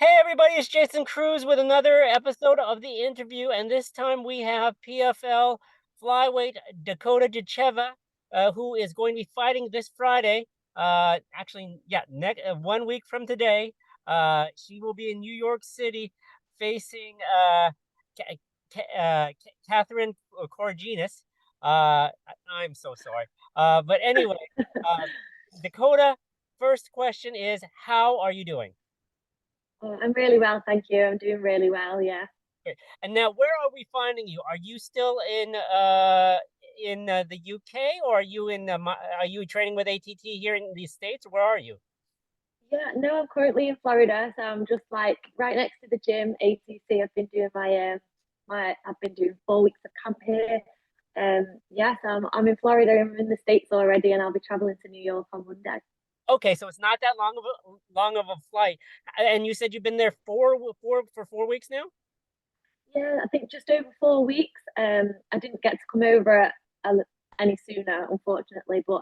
Hey everybody, it's Jason Cruz with another episode of the interview, and this time we have PFL Flyweight Dakota Dicheva, who is going to be fighting this Friday. Actually, yeah, next 1 week from today. She will be in New York City facing Ca- Katherine Corogenes. I'm so sorry. But anyway, uh, Dakota, first question is, how are you doing? Oh, I'm really well, thank you. I'm doing really well, yeah. Okay. And now, where are we finding you? Are you still in the UK, or are you are you training with ATT here in the States, or where are you? Yeah, no, I'm currently in Florida, so I'm just like right next to the gym, ATC. I've been doing I've been doing 4 weeks of camp here. Yeah, so I'm in Florida. I'm in the States already, and I'll be traveling to New York on Monday. Okay, so it's not that long of a flight, and you said you've been there for 4 weeks now. Yeah, I think just over 4 weeks. I didn't get to come over any sooner, unfortunately. But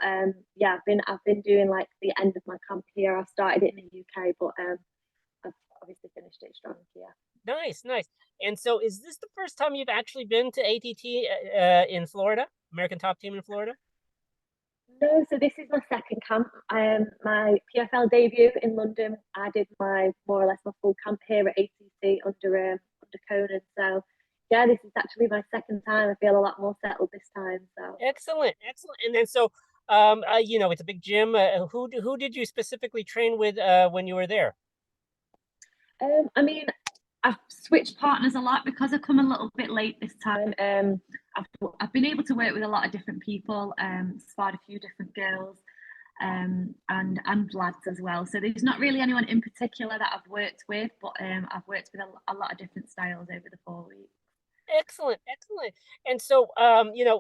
yeah, I've been doing like the end of my camp here. I started it in the UK, but I've obviously finished it strong here. Nice, nice. And so, is this the first time you've actually been to ATT in Florida, American Top Team in Florida? No, so this is my second camp. My PFL debut in London. I did my more or less my full camp here at ATC under Conan. So yeah, this is actually my second time. I feel a lot more settled this time. So Excellent, excellent. And then so, it's a big gym. Who did you specifically train with when you were there? I mean, I've switched partners a lot because I come a little bit late this time. I've been able to work with a lot of different people, sparred a few different girls, and lads as well. So there's not really anyone in particular that I've worked with, but I've worked with a lot of different styles over the 4 weeks. Excellent, excellent. And so,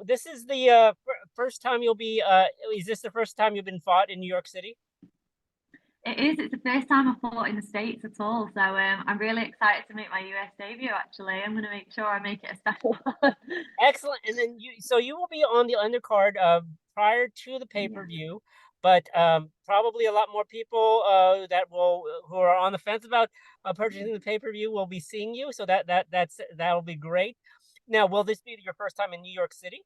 this is the first time you'll be. Is this the first time you've been fought in New York City? It is. It's the first time I've fought in the States at all. So I'm really excited to make my US debut, actually. I'm going to make sure I make it a special one. Excellent. And then you will be on the undercard prior to the pay per Yeah. view, but probably a lot more people who are on the fence about purchasing the pay per view will be seeing you. So that'll be great. Now, will this be your first time in New York City?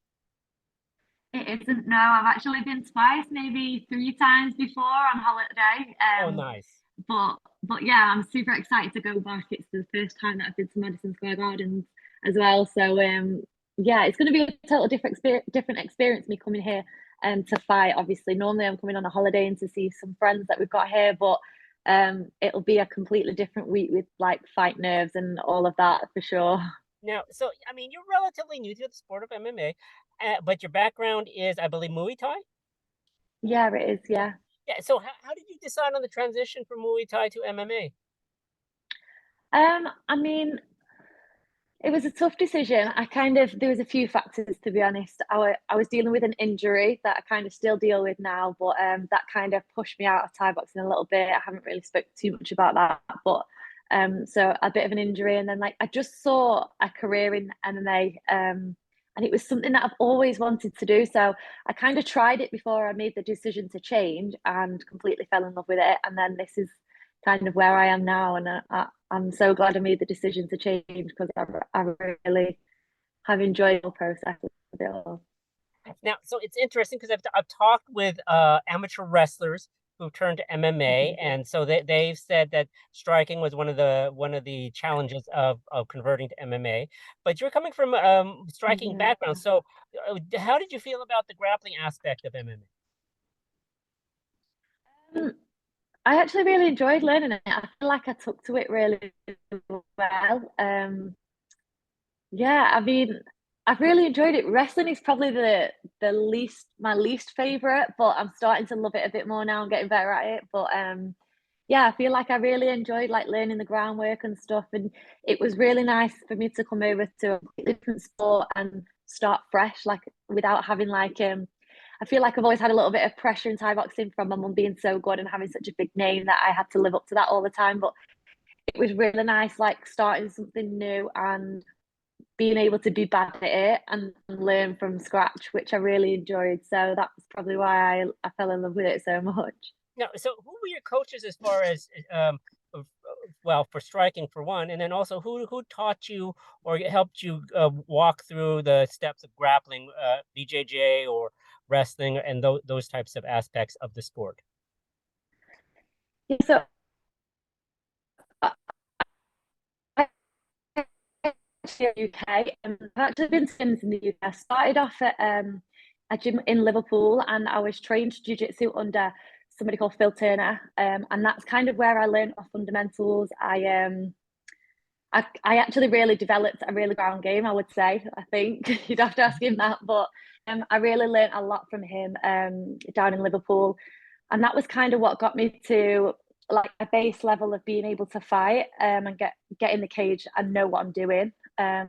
It isn't. No, I've actually been twice, maybe 3 times before on holiday. Oh, nice. But yeah, I'm super excited to go back. It's the first time that I've been to Madison Square Gardens as well. So yeah, it's going to be a total different experience me coming here to fight. Obviously, normally I'm coming on a holiday and to see some friends that we've got here, but it'll be a completely different week with like fight nerves and all of that for sure. Now, so I mean, you're relatively new to the sport of MMA, but your background is, I believe, Muay Thai. Yeah, it is. Yeah. Yeah. So how did you decide on the transition from Muay Thai to MMA? I mean, it was a tough decision. There was a few factors, to be honest. I was dealing with an injury that I kind of still deal with now, but that kind of pushed me out of Thai boxing a little bit. I haven't really spoke too much about that, but so a bit of an injury, and then like I just saw a career in MMA, and it was something that I've always wanted to do. So I kind of tried it before I made the decision to change, and completely fell in love with it. And then this is kind of where I am now, and I'm so glad I made the decision to change because I really have enjoyed the process of it all. Now, so it's interesting because I've talked with amateur wrestlers who turned to MMA, Mhm. and so they've said that striking was one of the challenges of converting to MMA. But you're coming from striking Yeah. background, so how did you feel about the grappling aspect of MMA? Um, I actually really enjoyed learning it. I feel like I took to it really well. Yeah, I mean, I've really enjoyed it. Wrestling is probably the least my least favorite, but I'm starting to love it a bit more now. I'm getting better at it. But yeah, I feel like I really enjoyed like learning the groundwork and stuff. And it was really nice for me to come over to a completely different sport and start fresh, like without having like I feel like I've always had a little bit of pressure in Thai boxing from my mum being so good and having such a big name that I had to live up to that all the time. But it was really nice, like starting something new and being able to be bad at it and learn from scratch, which I really enjoyed. So that's probably why I fell in love with it so much. Now, so who were your coaches as far as well, for striking for one, and then also who taught you or helped you walk through the steps of grappling, BJJ or wrestling, and those types of aspects of the sport? Yeah, so I actually in the UK. I've actually been swimming in the UK. I started off at a gym in Liverpool, and I was trained jiu-jitsu under somebody called Phil Turner, and that's kind of where I learned my fundamentals. I actually really developed a really ground game, I would say. I think you'd have to ask him that, but I really learned a lot from him down in Liverpool, and that was kind of what got me to like a base level of being able to fight and get in the cage and know what I'm doing. So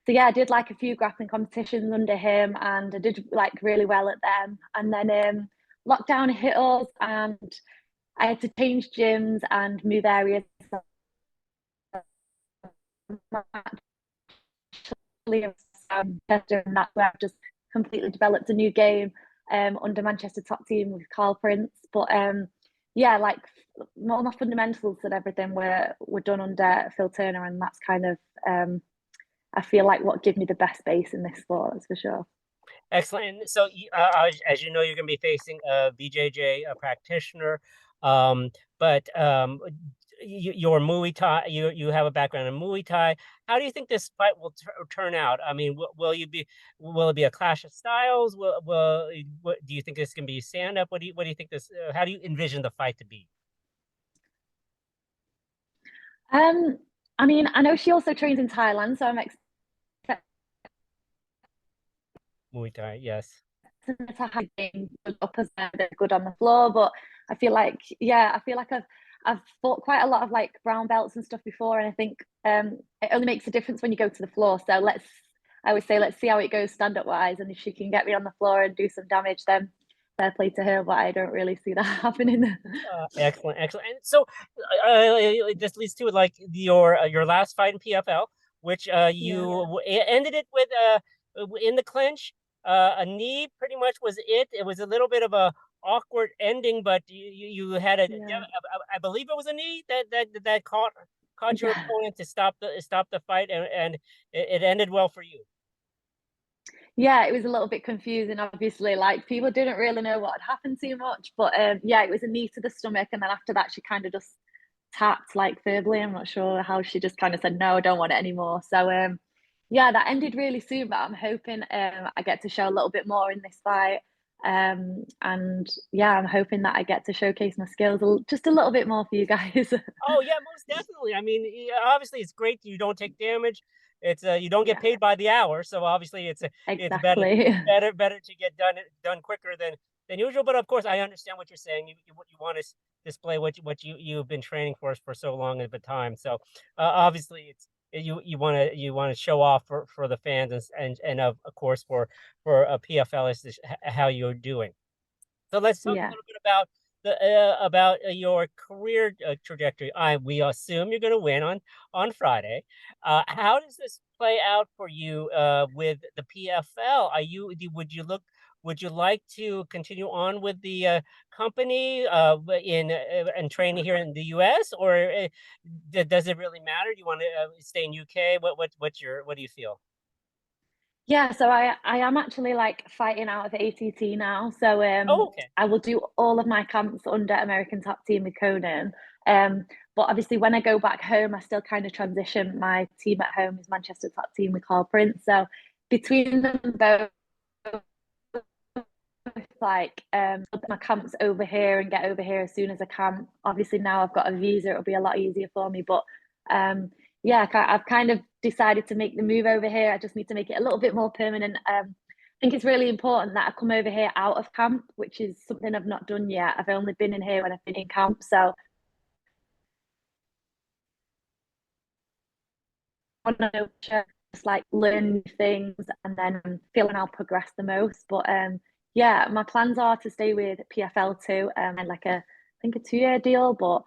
yeah, I did like a few grappling competitions under him, and I did like really well at them. And then lockdown hit us, and I had to change gyms and move areas. Manchester, and that's where I've just completely developed a new game under Manchester top team with Carl Prince. But yeah, like all my fundamentals and everything were done under Phil Turner, and that's kind of I feel like what give me the best base in this sport, that's for sure. Excellent. So, as you know, you're going to be facing a BJJ practitioner, um, but your Muay Thai, you have a background in Muay Thai. How do you think this fight will turn out? I mean, will it be a clash of styles? What do you think this can be stand up? What do you think this? How do you envision the fight to be? Um, I mean, I know she also trains in Thailand, so I'm expecting Muay Thai, yes. to have been good up as they're good on the floor. But I feel like, yeah, I feel like I've fought quite a lot of like brown belts and stuff before, and I think it only makes a difference when you go to the floor. So I always say, let's see how it goes stand up wise, and if she can get me on the floor and do some damage, then fair play to her. But I don't really see that happening. Excellent, excellent. And so this leads to like your last fight in PFL, which Yeah, ended it with in the clinch. A knee pretty much was it. It was a little bit of a awkward ending, but you had a yeah, yeah, I believe it was a knee that caught your yeah. opponent to stop the fight, and it ended well for you. Yeah, it was a little bit confusing, obviously. Like people didn't really know what had happened too much, but yeah, it was a knee to the stomach, and then after that, she kind of just tapped like verbally. I'm not sure how she just kind of said no, I don't want it anymore. So yeah, that ended really soon, but I'm hoping I get to show a little bit more in this fight. And yeah, I'm hoping that I get to showcase my skills just a little bit more for you guys. Oh yeah, most definitely. I mean, obviously it's great you don't take damage. It's you don't get Yeah, paid by the hour, so obviously it's exactly. better to get done quicker than usual. But of course, I understand what you're saying. You want to display what you've been training for so long of a time. So obviously it's you want to show off for the fans and of course for PFL as to how you're doing. So let's talk a Yeah. little bit about your career trajectory. We assume you're going to win on Friday. How does this play out for you with the PFL? Would you like to continue on with the company in and training here in the U.S. or does it really matter? Do you want to stay in UK? What do you feel? Yeah, so I am actually like fighting out of ATT now. So Oh, okay. I will do all of my camps under American Top Team with Conan. But obviously when I go back home, I still kind of transition. My team at home is Manchester Top Team with Carl Prince. So between them both, like my camps over here and get over here as soon as I can. Obviously now I've got a visa, it'll be a lot easier for me. But yeah, I've kind of decided to make the move over here. I just need to make it a little bit more permanent. I think it's really important that I come over here out of camp, which is something I've not done yet. I've only been in here when I've been in camp, so I want to just like learn new things and then feeling I'll progress the most. But yeah, my plans are to stay with PFL too, and like I think a 2 year deal. But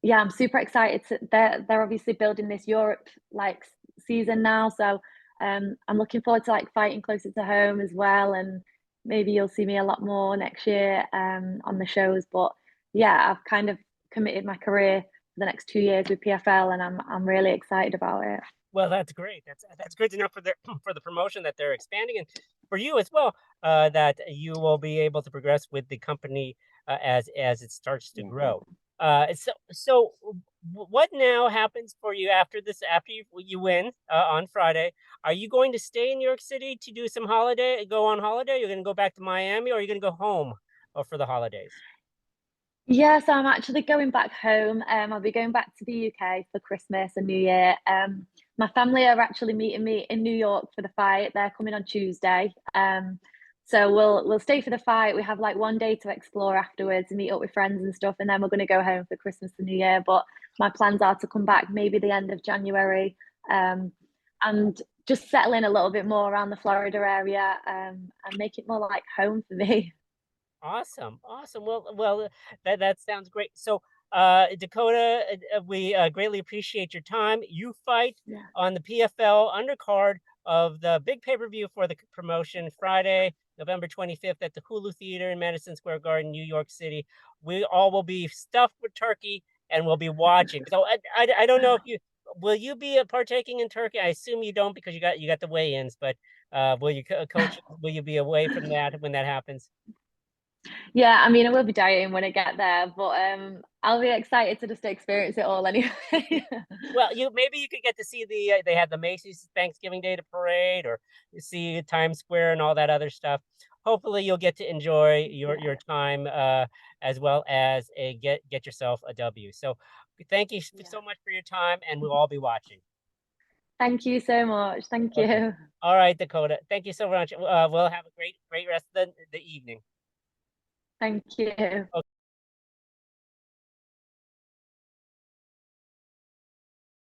yeah, I'm super excited. They're obviously building this Europe like season now, so I'm looking forward to like fighting closer to home as well, and maybe you'll see me a lot more next year on the shows. But yeah, I've kind of committed my career the next 2 years with PFL, and I'm really excited about it. Well, that's great. That's good to know for the for the promotion that they're expanding, and for you as well, that you will be able to progress with the company as it starts to Yeah. grow. So what now happens for you after this? After you win on Friday, are you going to stay in New York City to do some holiday, go on holiday? You're going to go back to Miami, or are you going to go home for the holidays? Yeah, so I'm actually going back home. I'll be going back to the UK for Christmas and New Year. My family are actually meeting me in New York for the fight. They're coming on Tuesday. So we'll stay for the fight. We have like one day to explore afterwards and meet up with friends and stuff, and then we're going to go home for Christmas and New Year. But my plans are to come back maybe the end of January, and just settle in a little bit more around the Florida area, and make it more like home for me. Awesome, awesome. Well, that sounds great. So, Dakota, we greatly appreciate your time. You fight Yeah. on the PFL undercard of the big pay-per-view for the promotion Friday, November 25th at the Hulu Theater in Madison Square Garden, New York City. We all will be stuffed with turkey and we'll be watching. So I don't know if you will you be partaking in turkey. I assume you don't because you got the weigh-ins, but will you coach? Will you be away from that when that happens? Yeah, I mean, I will be dieting when I get there, but I'll be excited to just experience it all anyway. Well, maybe you could get to see they had the Macy's Thanksgiving Day parade, or you see Times Square and all that other stuff. Hopefully, you'll get to enjoy your time as well as get yourself a W. So, thank you Yeah. so much for your time, and we'll all be watching. Thank you so much. Thank Okay. you. All right, Dakota. Thank you so much. We'll have a great rest of the evening. Thank you.